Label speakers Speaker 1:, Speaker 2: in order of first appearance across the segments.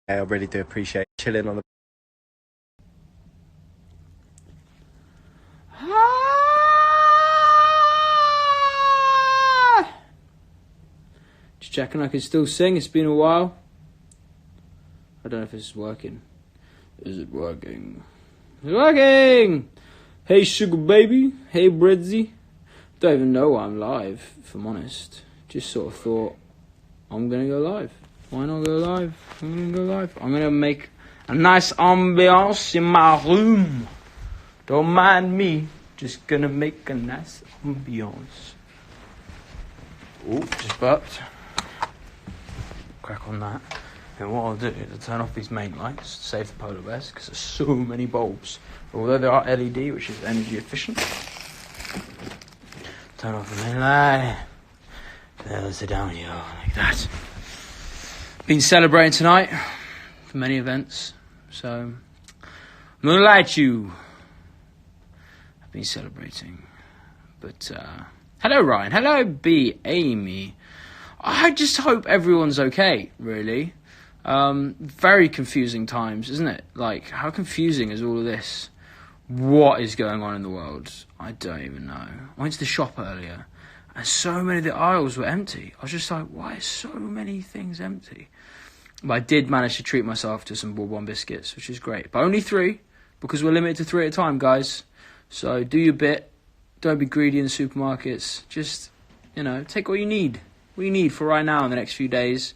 Speaker 1: I really do appreciate chilling on the.
Speaker 2: Just checking I can still sing. It's been a while. I don't know if this is working. Is it working? It's working! Hey, sugar baby. Hey, Bredzy. Don't even know why I'm live, if I'm honest. Just sort of thought, I'm going to go live. Why not go live? I'm going to go live. I'm going to make a nice ambiance in my room. Don't mind me. Just going to make a nice ambiance. Oh, just burped. Crack on that. And what I'll do is I'll turn off these main lights, save the polar bears, because there's so many bulbs. Although they are LED, which is energy efficient. Turn off the main light. They'll sit down here like that. Been celebrating tonight for many events, so I'm gonna lie to you. I've been celebrating, but hello Ryan, hello B, Amy. I just hope everyone's okay. Really, very confusing times, isn't it? Like, how confusing is all of this? What is going on in the world? I don't even know. I went to the shop earlier, and so many of the aisles were empty. I was just like, why are so many things empty? But I did manage to treat myself to some Bourbon biscuits, which is great. But only 3, because we're limited to 3 at a time, guys. So do your bit. Don't be greedy in the supermarkets. Just, take what you need. What you need for right now in the next few days.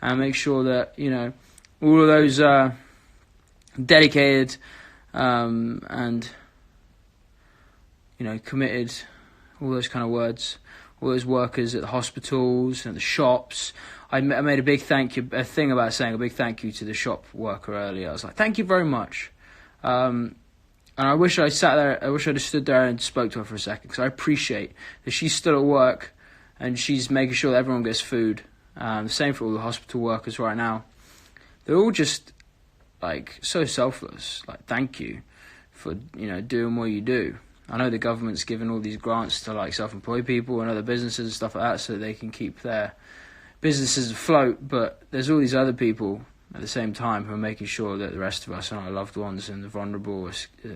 Speaker 2: And make sure that, all of those dedicated and, committed, all those kind of words, all those workers at the hospitals and the shops. I made a big thing about saying a big thank you to the shop worker earlier. I was like, thank you very much. And I wish I sat there, I wish I'd have stood there and spoke to her for a second, because I appreciate that she's still at work and she's making sure that everyone gets food. The same for all the hospital workers right now. They're all just, so selfless. Thank you for, doing what you do. I know the government's given all these grants to, self-employed people and other businesses and stuff like that so that they can keep their businesses afloat, but there's all these other people at the same time who are making sure that the rest of us and our loved ones and the vulnerable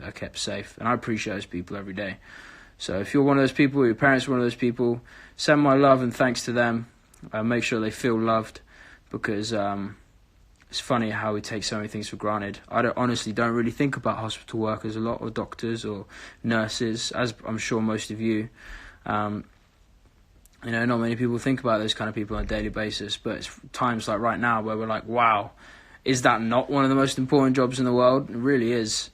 Speaker 2: are kept safe. And I appreciate those people every day. So if you're one of those people, or your parents are one of those people, send my love and thanks to them. Make sure they feel loved, because it's funny how we take so many things for granted. I honestly don't really think about hospital workers a lot, or doctors or nurses, as I'm sure most of you. Not many people think about those kind of people on a daily basis, but it's times like right now where we're like, wow, is that not one of the most important jobs in the world? It really is.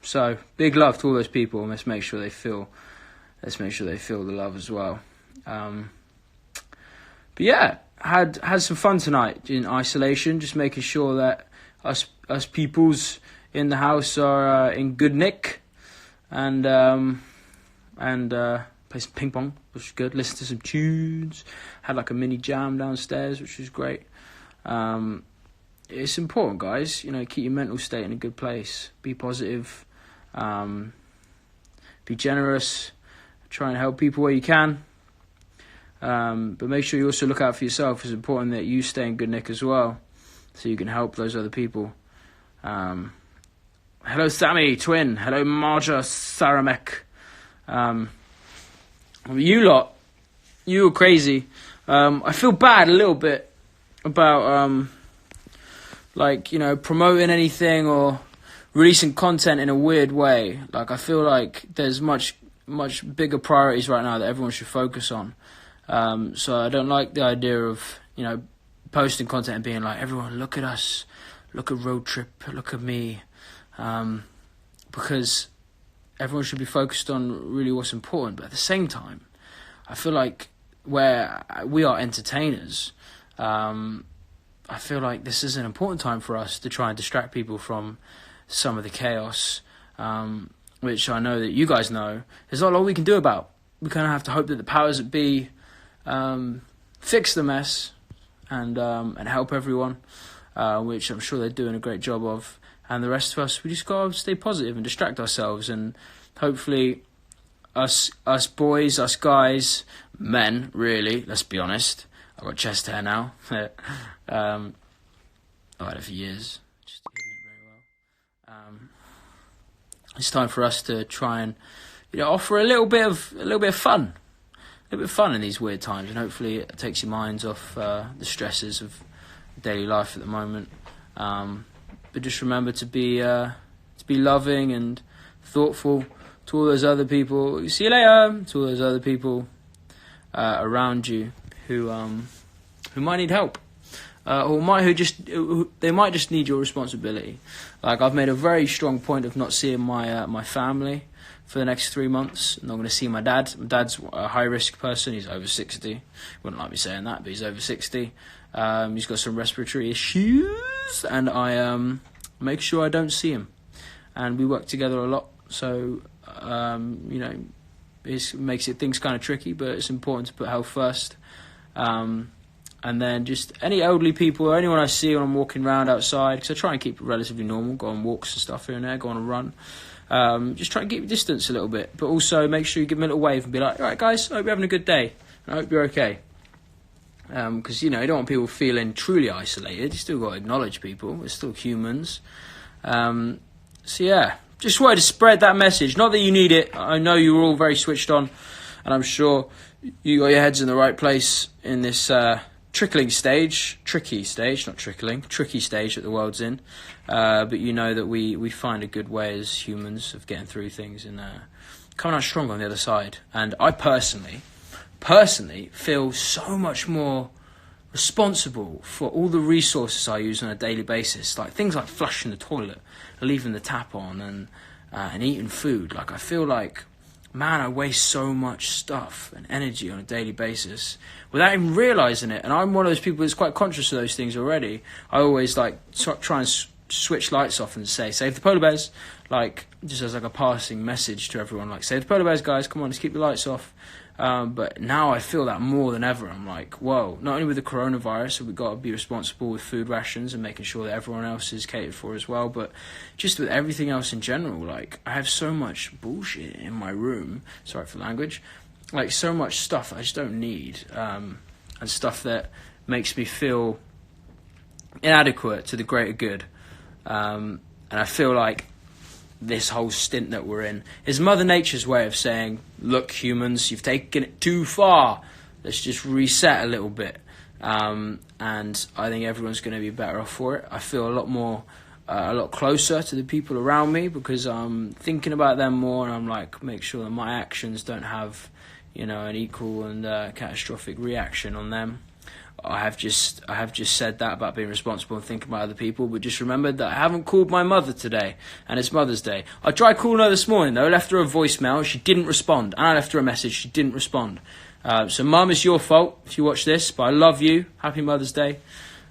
Speaker 2: So big love to all those people, and let's make sure they feel the love as well. But yeah, had some fun tonight in isolation, just making sure that us peoples in the house are in good nick, and play some ping pong, which was good. Listen to some tunes. Had a mini jam downstairs, which was great. It's important, guys. Keep your mental state in a good place. Be positive. Be generous. Try and help people where you can. But make sure you also look out for yourself. It's important that you stay in good nick as well, so you can help those other people. Hello, Sammy, twin. Hello, Marja Saramek. You lot, you were crazy. I feel bad a little bit about, promoting anything or releasing content in a weird way. I feel like there's much bigger priorities right now that everyone should focus on. So I don't like the idea of, posting content and being like, everyone, look at us, look at Roadtrip, look at me. Because everyone should be focused on really what's important. But at the same time, I feel like where we are entertainers, I feel like this is an important time for us to try and distract people from some of the chaos, which I know that you guys know there's not a lot we can do about. We kind of have to hope that the powers that be fix the mess and help everyone, which I'm sure they're doing a great job of. And the rest of us, we just got to stay positive and distract ourselves. And hopefully us boys, us guys, men, really, let's be honest. I've got chest hair now. I've had it for years, just hidden it very well. It's time for us to try and, offer a little bit of fun. A little bit of fun in these weird times, and hopefully it takes your minds off the stresses of daily life at the moment. But just remember to be loving and thoughtful to all those other people. See you later. To all those other people around you who might need help, they might just need your responsibility. Like, I've made a very strong point of not seeing my family for the next 3 months. I'm not going to see my dad. My dad's a high-risk person. He's over 60. Wouldn't like me saying that, but he's over 60. He's got some respiratory issues, and I make sure I don't see him. And we work together a lot, so, it makes things kind of tricky, but it's important to put health first. And then just any elderly people or anyone I see when I'm walking around outside, because I try and keep it relatively normal, go on walks and stuff here and there, go on a run. Just try and keep your distance a little bit, but also make sure you give them a little wave and be like, all right, guys, I hope you're having a good day, and I hope you're okay. Because, you don't want people feeling truly isolated. You still got to acknowledge people. We're still humans. So, yeah, just wanted to spread that message. Not that you need it. I know you were all very switched on, and I'm sure you got your heads in the right place in this tricky stage that the world's in. But you know that we find a good way as humans of getting through things and coming out strong on the other side. And I personally feel so much more responsible for all the resources I use on a daily basis, like things like flushing the toilet, leaving the tap on, and eating food. Like, I feel like, man, I waste so much stuff and energy on a daily basis without even realising it. And I'm one of those people that's quite conscious of those things already. I always try and switch lights off and say, save the polar bears, just as a passing message to everyone, save the polar bears, guys, come on, let's keep the lights off. But now I feel that more than ever. I'm like, whoa, not only with the coronavirus, we've got to be responsible with food rations and making sure that everyone else is catered for as well, but just with everything else in general. I have so much bullshit in my room, sorry for language, so much stuff I just don't need, and stuff that makes me feel inadequate to the greater good. And I feel like this whole stint that we're in is Mother Nature's way of saying, look, humans, you've taken it too far. Let's just reset a little bit. And I think everyone's going to be better off for it. I feel a lot closer to the people around me because I'm thinking about them more, and I'm make sure that my actions don't have, an equal and catastrophic reaction on them. I have just said that about being responsible and thinking about other people, but just remembered that I haven't called my mother today, and it's Mother's Day. I tried calling her this morning, though. I left her a voicemail. She didn't respond. And I left her a message. She didn't respond. So, Mum, it's your fault if you watch this, but I love you. Happy Mother's Day.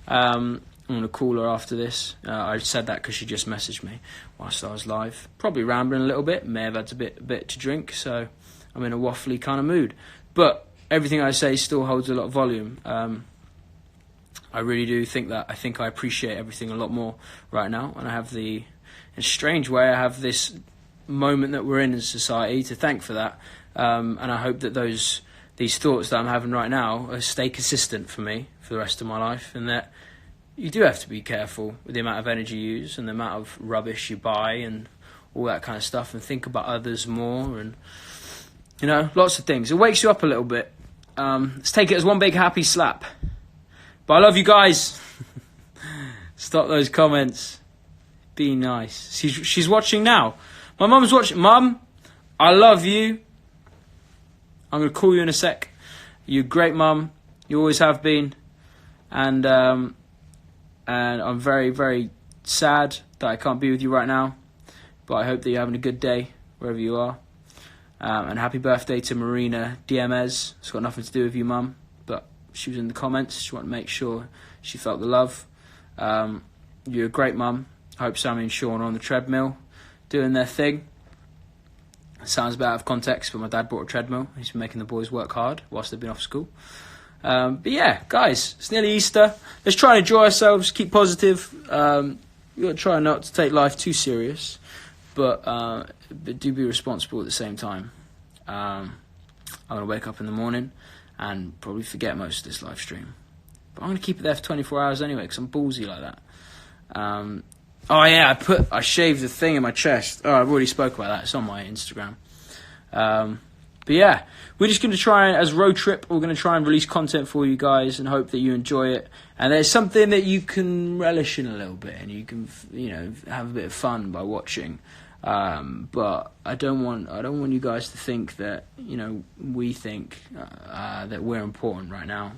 Speaker 2: I'm going to call her after this. I said that because she just messaged me whilst I was live. Probably rambling a little bit. May have had a bit to drink, so I'm in a waffly kind of mood. But everything I say still holds a lot of volume. I really do think that. I think I appreciate everything a lot more right now, and I have in a strange way, I have this moment that we're in society to thank for that. And I hope that these thoughts that I'm having right now stay consistent for me for the rest of my life, and that you do have to be careful with the amount of energy you use and the amount of rubbish you buy and all that kind of stuff, and think about others more, and lots of things. It wakes you up a little bit. Let's take it as one big happy slap. But I love you guys. Stop those comments. Be nice. She's watching now. My mum's watching. Mum, I love you. I'm going to call you in a sec. You're a great mum. You always have been. And I'm very, very sad that I can't be with you right now. But I hope that you're having a good day wherever you are. And happy birthday to Marina Diemes. It's got nothing to do with you, Mum. But she was in the comments. She wanted to make sure she felt the love. You're a great mum. I hope Sammy and Sean are on the treadmill doing their thing. It sounds a bit out of context, but my dad bought a treadmill. He's been making the boys work hard whilst they've been off school. But yeah, guys, it's nearly Easter. Let's try and enjoy ourselves, keep positive. We've got to try not to take life too serious, but do be responsible at the same time. I'm going to wake up in the morning and probably forget most of this live stream. But I'm going to keep it there for 24 hours anyway, because I'm ballsy like that. Oh yeah, I shaved the thing in my chest. Oh, I've already spoke about that. It's on my Instagram. But yeah, we're just going to try, as Roadtrip, we're going to try and release content for you guys and hope that you enjoy it. And there's something that you can relish in a little bit and you can, have a bit of fun by watching. But I don't want you guys to think that, we think that we're important right now.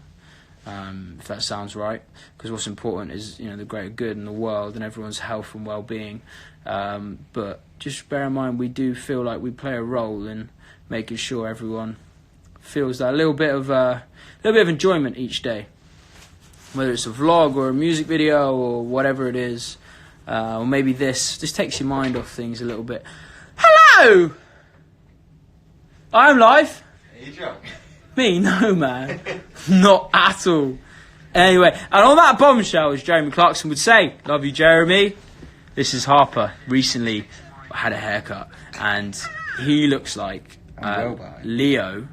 Speaker 2: If that sounds right, because what's important is the greater good in the world and everyone's health and well-being. But just bear in mind, we do feel like we play a role in making sure everyone feels that little bit of enjoyment each day, whether it's a vlog or a music video or whatever it is, or maybe this just takes your mind off things a little bit. Hello, I'm live.
Speaker 1: Are you drunk?
Speaker 2: Me? No, man. Not at all. Anyway, and on that bombshell, as Jeremy Clarkson would say, love you, Jeremy. This is Harper. Recently, I had a haircut, and he looks like Leo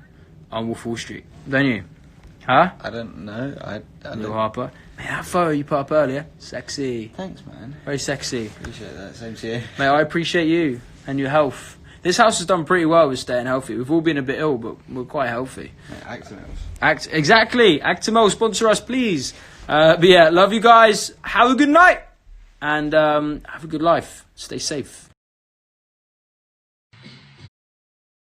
Speaker 2: on Wolf of Wall Street. Don't you? Huh?
Speaker 3: I don't know. I
Speaker 2: Leo Harper. Mate, that photo you put up earlier, sexy.
Speaker 3: Thanks, man.
Speaker 2: Very sexy.
Speaker 3: Appreciate that. Same to you.
Speaker 2: Mate, I appreciate you and your health. This house has done pretty well with staying healthy. We've all been a bit ill, but we're quite healthy.
Speaker 3: Actimels.
Speaker 2: Exactly. Actimel, sponsor us, please. But yeah, love you guys. Have a good night. And have a good life. Stay safe.